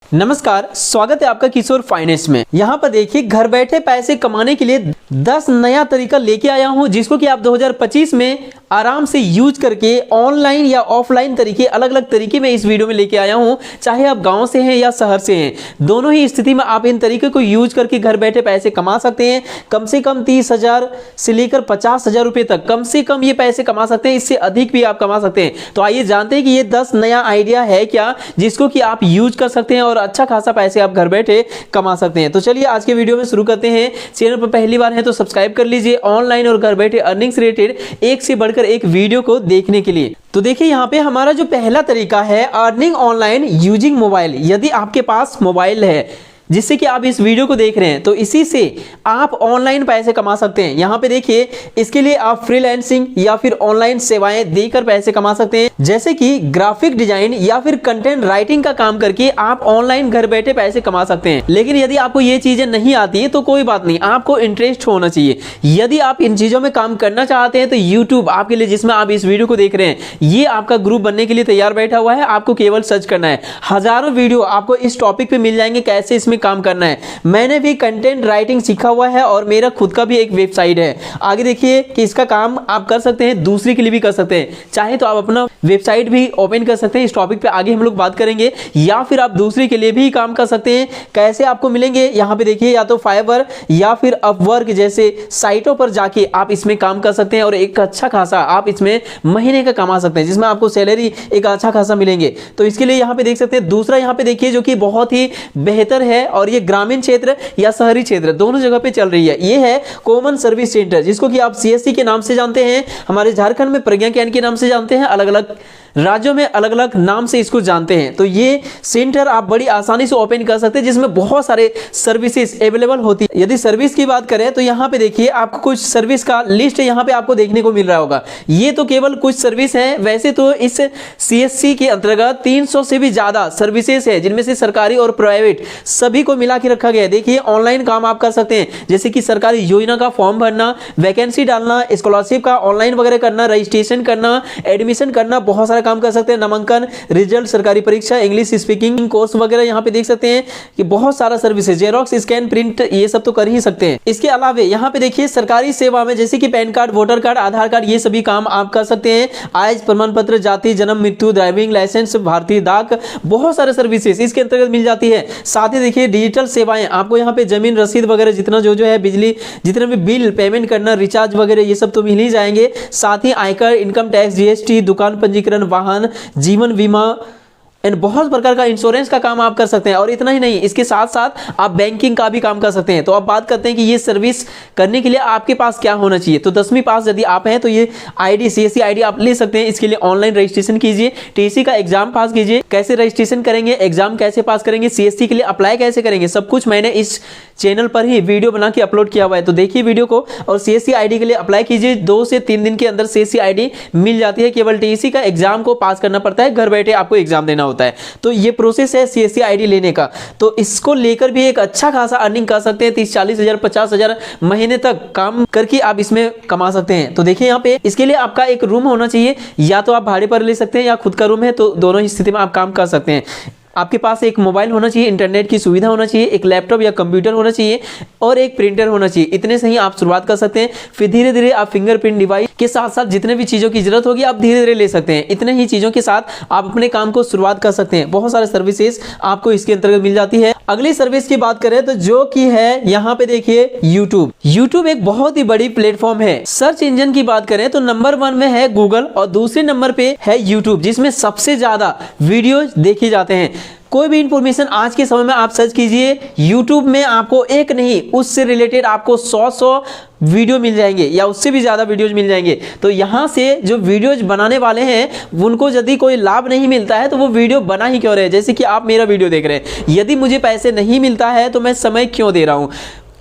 नमस्कार, स्वागत है आपका किशोर फाइनेंस में। यहाँ पर देखिए, घर बैठे पैसे कमाने के लिए 10 नया तरीका लेके आया हूँ, जिसको कि आप 2025 में आराम से यूज करके ऑनलाइन या ऑफलाइन तरीके, अलग अलग तरीके में इस वीडियो में लेके आया हूँ। चाहे आप गांव से हैं या शहर से हैं, दोनों ही स्थिति में आप इन तरीके को यूज करके घर बैठे पैसे कमा सकते हैं। कम से कम 30,000 से लेकर 50,000 रुपए तक कम से कम ये पैसे कमा सकते हैं। इससे अधिक भी आप कमा सकते हैं। तो आइए जानते हैं कि ये 10 नया आइडिया है क्या, जिसको कि आप यूज कर सकते हैं और अच्छा खासा पैसे आप घर बैठे कमा सकते हैं। तो चलिए आज के वीडियो में शुरू करते हैं। चैनल पर पहली बार है तो सब्सक्राइब कर लीजिए ऑनलाइन और घर बैठे अर्निंग्स रिलेटेड एक से बढ़कर एक वीडियो को देखने के लिए। तो देखिए, यहाँ पे हमारा जो पहला तरीका है, अर्निंग ऑनलाइन यूजिंग मोबाइल। यदि आपके पास मोबाइल है जिससे कि आप इस वीडियो को देख रहे हैं, तो इसी से आप ऑनलाइन पैसे कमा सकते हैं। यहाँ पे देखिए, इसके लिए आप फ्रीलांसिंग या फिर ऑनलाइन सेवाएं देकर पैसे कमा सकते हैं, जैसे कि ग्राफिक डिजाइन या फिर कंटेंट राइटिंग का काम करके आप ऑनलाइन घर बैठे पैसे कमा सकते हैं। लेकिन यदि आपको ये चीजें नहीं आती है तो कोई बात नहीं, आपको इंटरेस्ट होना चाहिए। यदि आप इन चीजों में काम करना चाहते हैं तो यूट्यूब आपके लिए, जिसमें आप इस वीडियो को देख रहे हैं, ये आपका ग्रुप बनने के लिए तैयार बैठा हुआ है। आपको केवल सर्च करना है, हजारों वीडियो आपको इस टॉपिक पे मिल जाएंगे, कैसे इसमें काम करना है। मैंने भी कंटेंट राइटिंग सीखा हुआ है और मेरा खुद का भी एक वेबसाइट है। आगे देखिए कि इसका काम आप कर सकते हैं, दूसरे के लिए भी कर सकते हैं। चाहे तो आप अपना वेबसाइट भी ओपन कर सकते हैं। इस टॉपिक पे आगे हम लोग बात करेंगे। या फिर आप दूसरे के लिए भी काम कर सकते हैं। कैसे आपको मिलेंगे, यहाँ पे देखिए, या तो फाइवर या फिर अपवर्क जैसे साइटों पर जाके आप इसमें काम कर सकते हैं और एक अच्छा खासा आप इसमें महीने का कमा सकते हैं, जिसमें आपको सैलरी एक अच्छा खासा मिलेंगे। तो इसके लिए यहाँ पे देख सकते हैं। दूसरा यहाँ पे देखिए, जो कि बहुत ही बेहतर है और ये ग्रामीण क्षेत्र या शहरी क्षेत्र दोनों जगह पे चल रही है। ये है कॉमन सर्विस सेंटर, जिसको कि आप सीएससी के नाम से जानते हैं, हमारे झारखंड में प्रज्ञा ज्ञान के नाम से जानते हैं, अलग अलग राज्यों में अलग अलग नाम से इसको जानते हैं। तो ये सेंटर आप बड़ी आसानी से ओपन कर सकते हैं, जिसमें बहुत सारे सर्विसेज अवेलेबल होती है। यदि सर्विस की बात करें तो यहाँ पे देखिए, आपको कुछ सर्विस का लिस्ट यहाँ पे आपको देखने को मिल रहा होगा। ये तो केवल कुछ सर्विस है। वैसे तो इस सीएससी के अंतर्गत 300 से भी ज्यादा सर्विसेज है, जिनमें से सरकारी और प्राइवेट सभी को मिला के रखा गया है। देखिए, ऑनलाइन काम आप कर सकते हैं, जैसे कि सरकारी योजना का फॉर्म भरना, वैकेंसी डालना, स्कॉलरशिप का ऑनलाइन वगैरह करना, रजिस्ट्रेशन करना, एडमिशन करना, बहुत सारा काम कर सकते हैं। नामांकन, रिजल्ट, सरकारी परीक्षा, इंग्लिश स्पीकिंग कोर्स वगैरह यहाँ पे देख सकते हैं कि बहुत सारा सर्विसेज, जेरोक्स, स्कैन, प्रिंट, ये सब तो कर ही सकते हैं। इसके अलावा यहाँ पे देखिए, सरकारी सेवा में जैसे कि पैन कार्ड, वोटर कार्ड, आधार कार्ड, ये सभी काम आप कर सकते हैं। आय प्रमाण पत्र, जाति, जन्म, मृत्यु, ड्राइविंग लाइसेंस, भारतीय डाक, बहुत सारे सर्विसेज इसके अंतर्गत मिल जाती है। साथ ही देखिए, डिजिटल सेवाएं आपको यहाँ पे जमीन रसीद वगैरह, जितना जो है बिजली, जितने भी बिल पेमेंट करना, रिचार्ज वगैरह, ये सब तो मिल ही जाएंगे। साथ ही आयकर, इनकम टैक्स, जीएसटी, दुकान पंजीकरण, वाहन, जीवन बीमा एंड बहुत प्रकार का इंश्योरेंस का काम आप कर सकते हैं। और इतना ही नहीं, इसके साथ साथ आप बैंकिंग का भी काम कर सकते हैं। तो अब बात करते हैं कि ये सर्विस करने के लिए आपके पास क्या होना चाहिए। तो 10वीं पास यदि आप हैं तो ये आईडी, सीएससी आईडी आप ले सकते हैं। इसके लिए ऑनलाइन रजिस्ट्रेशन कीजिए, टीसी का एग्जाम पास कीजिए। कैसे रजिस्ट्रेशन करेंगे, एग्जाम कैसे पास करेंगे, सीएससी के लिए अप्लाई कैसे करेंगे, सब कुछ मैंने इस चैनल पर ही वीडियो बना के अपलोड किया हुआ है। तो देखिए वीडियो को और सीएससी आईडी के लिए अप्लाई कीजिए। 2 से 3 दिन के अंदर सीएससी आईडी मिल जाती है। केवल टीसी का एग्जाम को पास करना पड़ता है, घर बैठे आपको एग्जाम देना होता है। तो ये प्रोसेस है सीएससी आईडी लेने का। तो इसको लेकर भी एक अच्छा खासा अर्निंग कर सकते हैं। 30-40 हजार 50,000 महीने तक काम करके आप इसमें कमा सकते हैं। तो देखिए, यहाँ पे इसके लिए आपका एक रूम होना चाहिए, या तो आप भाड़े पर ले सकते हैं या खुद का रूम है, तो दोनों ही स्थिति में आप काम कर सकते हैं। आपके पास एक मोबाइल होना चाहिए, इंटरनेट की सुविधा होना चाहिए, एक लैपटॉप या कंप्यूटर होना चाहिए और एक प्रिंटर होना चाहिए। इतने से ही आप शुरुआत कर सकते हैं। फिर धीरे धीरे आप फिंगरप्रिंट डिवाइस के साथ साथ जितने भी चीज़ों की जरूरत होगी आप धीरे धीरे ले सकते हैं। इतने ही चीज़ों के साथ आप अपने काम को शुरुआत कर सकते हैं। बहुत सारे सर्विसेज आपको इसके अंतर्गत मिल जाती है। अगली सर्विस की बात करें तो जो कि है, यहाँ पे देखिए, यूट्यूब एक बहुत ही बड़ी प्लेटफॉर्म है। सर्च इंजन की बात करें तो नंबर 1 में है गूगल और दूसरे नंबर पे है यूट्यूब, जिसमें सबसे ज्यादा वीडियोज देखे जाते हैं। कोई भी इंफॉर्मेशन आज के समय में आप सर्च कीजिए, यूट्यूब में आपको एक नहीं, उससे रिलेटेड आपको 100 वीडियो मिल जाएंगे या उससे भी ज्यादा वीडियोज मिल जाएंगे। तो यहाँ से जो वीडियोज बनाने वाले हैं, उनको यदि कोई लाभ नहीं मिलता है तो वो वीडियो बना ही क्यों रहे। जैसे कि आप मेरा वीडियो देख रहे हैं, यदि मुझे पैसे नहीं मिलता है तो मैं समय क्यों दे रहा हूँ,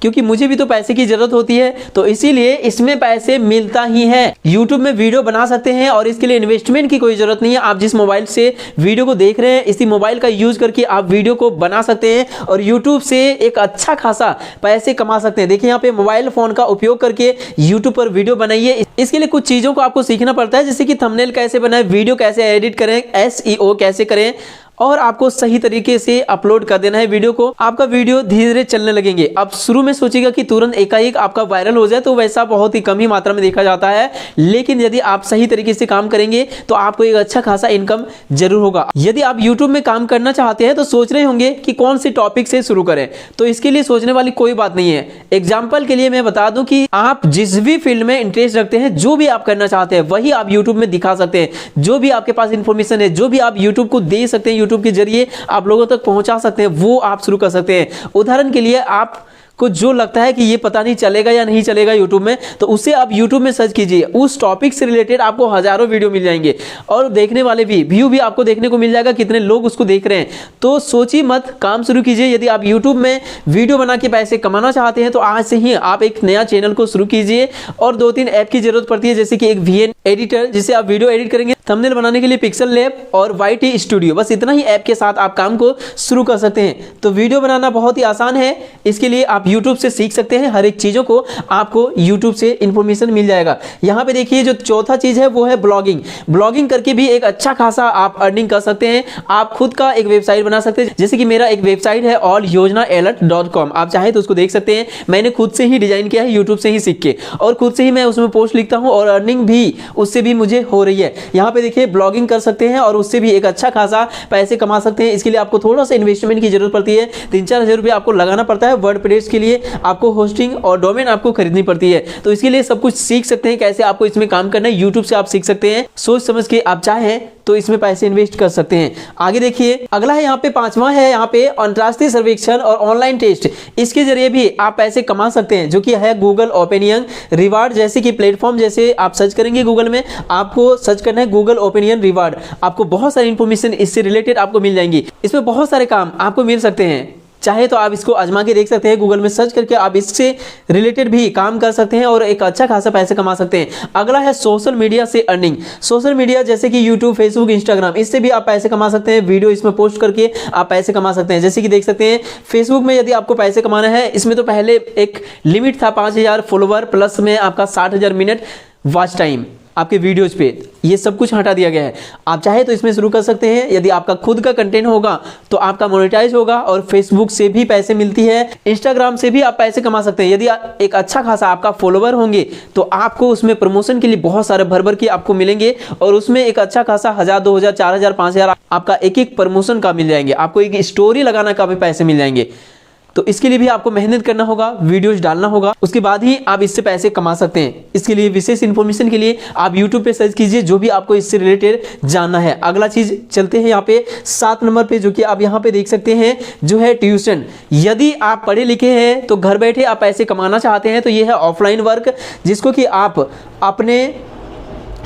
क्योंकि मुझे भी तो पैसे की जरूरत होती है। तो इसीलिए इसमें पैसे मिलता ही है। YouTube में वीडियो बना सकते हैं और इसके लिए इन्वेस्टमेंट की कोई जरूरत नहीं है। आप जिस मोबाइल से वीडियो को देख रहे हैं, इसी मोबाइल का यूज करके आप वीडियो को बना सकते हैं और YouTube से एक अच्छा खासा पैसे कमा सकते हैं। देखिए, यहाँ पे मोबाइल फोन का उपयोग करके YouTube पर वीडियो बनाइए। इसके लिए कुछ चीजों को आपको सीखना पड़ता है, जैसे कि थंबनेल कैसे बनाए, वीडियो कैसे एडिट करें, SEO कैसे करें और आपको सही तरीके से अपलोड कर देना है वीडियो को। आपका वीडियो धीरे धीरे चलने लगेंगे। अब शुरू में सोचिएगा कि तुरंत एकाएक आपका वायरल हो जाए, तो वैसा बहुत ही कम ही मात्रा में देखा जाता है, लेकिन यदि आप सही तरीके से काम करेंगे तो आपको एक अच्छा खासा इनकम जरूर होगा। यदि आप यूट्यूब में काम करना चाहते हैं तो सोच रहे होंगे कि कौन सी टॉपिक से शुरू करें, तो इसके लिए सोचने वाली कोई बात नहीं है। एग्जाम्पल के लिए मैं बता दूं कि आप जिस भी फील्ड में इंटरेस्ट रखते हैं, जो भी आप करना चाहते हैं वही आप यूट्यूब में दिखा सकते हैं। जो भी आपके पास इंफॉर्मेशन है, जो भी आप यूट्यूब को दे सकते हैं, यूट्यूब के जरिए आप लोगों तक पहुंचा सकते हैं, वो आप शुरू कर सकते हैं। उदाहरण के लिए आप को जो लगता है कि ये पता नहीं चलेगा या नहीं चलेगा यूट्यूब में, तो उसे आप यूट्यूब में सर्च कीजिए। उस टॉपिक से रिलेटेड आपको हजारों वीडियो मिल जाएंगे और देखने वाले भी व्यू भी आपको देखने को मिल जाएगा, कितने लोग उसको देख रहे हैं। तो सोचिए मत, काम शुरू कीजिए। यदि आप यूट्यूब में वीडियो बना के पैसे कमाना चाहते हैं तो आज से ही आप एक नया चैनल को शुरू कीजिए। और 2-3 ऐप की जरूरत पड़ती है, जैसे कि एक VN एडिटर जिसे आप वीडियो एडिट करेंगे, थंबनेल बनाने के लिए पिक्सल लैब और YT स्टूडियो, बस इतना ही ऐप के साथ आप काम को शुरू कर सकते हैं। तो वीडियो बनाना बहुत ही आसान है, इसके लिए आप यूट्यूब से सीख सकते हैं। हर एक चीजों को आपको यूट्यूब से इंफॉर्मेशन मिल जाएगा। यहाँ पे देखिए जो चौथा चीज है वो है ब्लॉगिंग। ब्लॉगिंग करके भी एक अच्छा खासा आप अर्निंग कर सकते हैं। आप खुद का एक वेबसाइट बना सकते हैं, जैसे कि मेरा एक वेबसाइट है allyojnaalert.com, आप चाहे तो उसको देख सकते हैं। मैंने खुद से ही डिजाइन किया है, यूट्यूब से ही सीख के, और खुद से ही मैं उसमें पोस्ट लिखता हूँ और अर्निंग भी उससे भी मुझे हो रही है। यहाँ पे देखिए ब्लॉगिंग कर सकते हैं और उससे भी एक अच्छा खासा पैसे कमा सकते हैं। इसके लिए आपको थोड़ा सा इन्वेस्टमेंट की जरूरत पड़ती है, 3-4 हज़ार रुपये आपको लगाना पड़ता है। वर्डप्रेस के लिए आपको होस्टिंग और डोमेन आपको खरीदनी पड़ती है। तो इसके लिए सब कुछ सीख सकते हैं, कैसे आपको इसमें काम करना है यूट्यूब से आप सीख सकते हैं। सोच समझ के आप चाहें तो इसमें पैसे इन्वेस्ट कर सकते हैं। आगे देखिए अगला है, यहाँ पे 5वां है, यहाँ पे अंतरराष्ट्रीय सर्वेक्षण और ऑनलाइन टेस्ट। इसके जरिए भी आप पैसे कमा सकते हैं, जो कि है गूगल ओपिनियन रिवार्ड जैसे कि प्लेटफॉर्म। जैसे आप सर्च करेंगे गूगल में, आपको सर्च करना है गूगल ओपिनियन रिवार्ड, आपको बहुत सारी इंफॉर्मेशन इससे रिलेटेड आपको मिल जाएंगी। इसमें बहुत सारे काम आपको मिल सकते हैं, चाहे तो आप इसको आजमा के देख सकते हैं। गूगल में सर्च करके आप इससे रिलेटेड भी काम कर सकते हैं और एक अच्छा खासा पैसे कमा सकते हैं। अगला है सोशल मीडिया से अर्निंग। सोशल मीडिया जैसे कि यूट्यूब, फेसबुक, इंस्टाग्राम, इससे भी आप पैसे कमा सकते हैं। वीडियो इसमें पोस्ट करके आप पैसे कमा सकते हैं। जैसे कि देख सकते हैं फेसबुक में यदि आपको पैसे कमाना है, इसमें तो पहले एक लिमिट था 5000 फॉलोवर प्लस में आपका 60,000 मिनट वॉच टाइम आपके वीडियोज पे, ये सब कुछ हटा दिया गया है। आप चाहे तो इसमें शुरू कर सकते हैं। यदि आपका खुद का कंटेंट होगा तो आपका मोनेटाइज होगा और फेसबुक से भी पैसे मिलती है, इंस्टाग्राम से भी आप पैसे कमा सकते हैं। यदि एक अच्छा खासा आपका फॉलोवर होंगे तो आपको उसमें प्रमोशन के लिए बहुत सारे भर के आपको मिलेंगे और उसमें एक अच्छा खासा 1000, 2000, 4000, 5000 आपका एक प्रमोशन का मिल जाएंगे। आपको एक स्टोरी लगाना का भी पैसे मिल जाएंगे। तो इसके लिए भी आपको मेहनत करना होगा, वीडियोस डालना होगा, उसके बाद ही आप इससे पैसे कमा सकते हैं। इसके लिए विशेष इन्फॉर्मेशन के लिए आप यूट्यूब पे सर्च कीजिए, जो भी आपको इससे रिलेटेड जानना है। अगला चीज चलते हैं यहाँ पे 7 नंबर पे, जो कि आप यहाँ पे देख सकते हैं, जो है ट्यूशन। यदि आप पढ़े लिखे हैं तो घर बैठे आप पैसे कमाना चाहते हैं तो ये है ऑफलाइन वर्क, जिसको कि आप अपने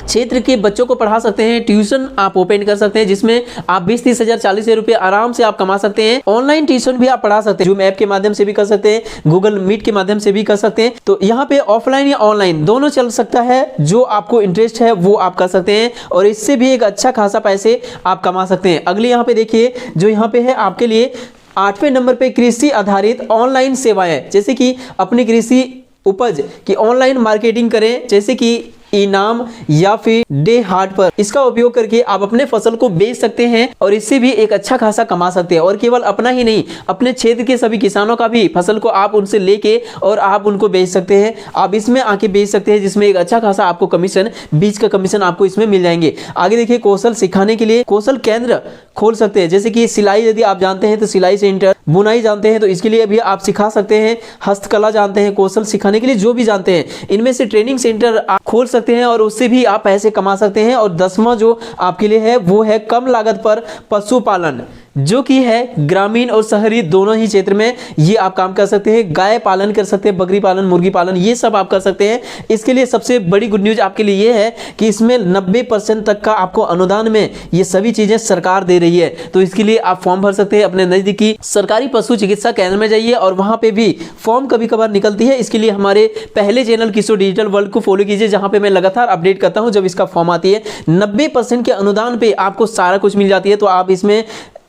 क्षेत्र के बच्चों को पढ़ा सकते हैं। ट्यूशन आप ओपन कर सकते हैं, जिसमें आप 20-30 हज़ार, 40 हज़ार रुपये आराम से आप कमा सकते हैं। ऑनलाइन ट्यूशन भी आप पढ़ा सकते हैं, जूम ऐप के माध्यम से भी कर सकते हैं, गूगल मीट के माध्यम से भी कर सकते हैं। तो यहाँ पे ऑफलाइन या ऑनलाइन दोनों चल सकता है, जो आपको इंटरेस्ट है वो आप कर सकते हैं और इससे भी एक अच्छा खासा पैसे आप कमा सकते हैं। अगले यहाँ पे देखिए, जो यहाँ पे है आपके लिए 8वें नंबर पे, कृषि आधारित ऑनलाइन सेवाएं, जैसे कि अपनी कृषि उपज की ऑनलाइन मार्केटिंग करें, जैसे कि इनाम या फिर डे हाट पर इसका उपयोग करके आप अपने फसल को बेच सकते हैं और इससे भी एक अच्छा खासा कमा सकते हैं। और केवल अपना ही नहीं, अपने क्षेत्र के सभी किसानों का भी फसल को आप उनसे लेके और आप उनको बेच सकते हैं। आप इसमें आके बेच सकते हैं, जिसमें एक अच्छा खासा आपको कमीशन, बीज का कमीशन आपको इसमें मिल जाएंगे। आगे देखिए, कौशल सिखाने के लिए कौशल केंद्र खोल सकते हैं, जैसे कि सिलाई यदि आप जानते हैं तो सिलाई सेंटर, बुनाई जानते हैं तो इसके लिए भी आप सिखा सकते हैं, हस्तकला जानते हैं, कौशल सिखाने के लिए जो भी जानते हैं, इनमें से ट्रेनिंग सेंटर आप खोल सकते हैं और उससे भी आप पैसे कमा सकते हैं। और 10वां जो आपके लिए है वो है कम लागत पर पशुपालन, जो कि है ग्रामीण और शहरी दोनों ही क्षेत्र में ये आप काम कर सकते हैं। गाय पालन कर सकते हैं, बकरी पालन, मुर्गी पालन, ये सब आप कर सकते हैं। इसके लिए सबसे बड़ी गुड न्यूज आपके लिए ये है कि इसमें 90% तक का आपको अनुदान में ये सभी चीजें सरकार दे रही है। तो इसके लिए आप फॉर्म भर सकते हैं, अपने नजदीकी सरकारी पशु चिकित्सा केंद्र में जाइए और वहां पे भी फॉर्म कभी कभार निकलती है। इसके लिए हमारे पहले चैनल किशोर डिजिटल वर्ल्ड को फॉलो कीजिए, जहां पे मैं लगातार अपडेट करता हूं जब इसका फॉर्म आती है। 90% के अनुदान पे आपको सारा कुछ मिल जाती है, तो आप इसमें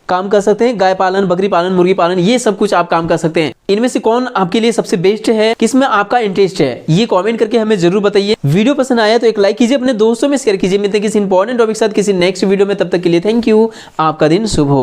काम कर सकते हैं। गाय पालन, बकरी पालन, मुर्गी पालन, ये सब कुछ आप काम कर सकते हैं। इनमें से कौन आपके लिए सबसे बेस्ट है, किसमें आपका इंटरेस्ट है, ये कमेंट करके हमें जरूर बताइए। वीडियो पसंद आया तो एक लाइक कीजिए, अपने दोस्तों में शेयर कीजिए। मिलते हैं किसी इंपॉर्टेंट टॉपिक के साथ किसी नेक्स्ट वीडियो में, तब तक के लिए थैंक यू। आपका दिन शुभ हो।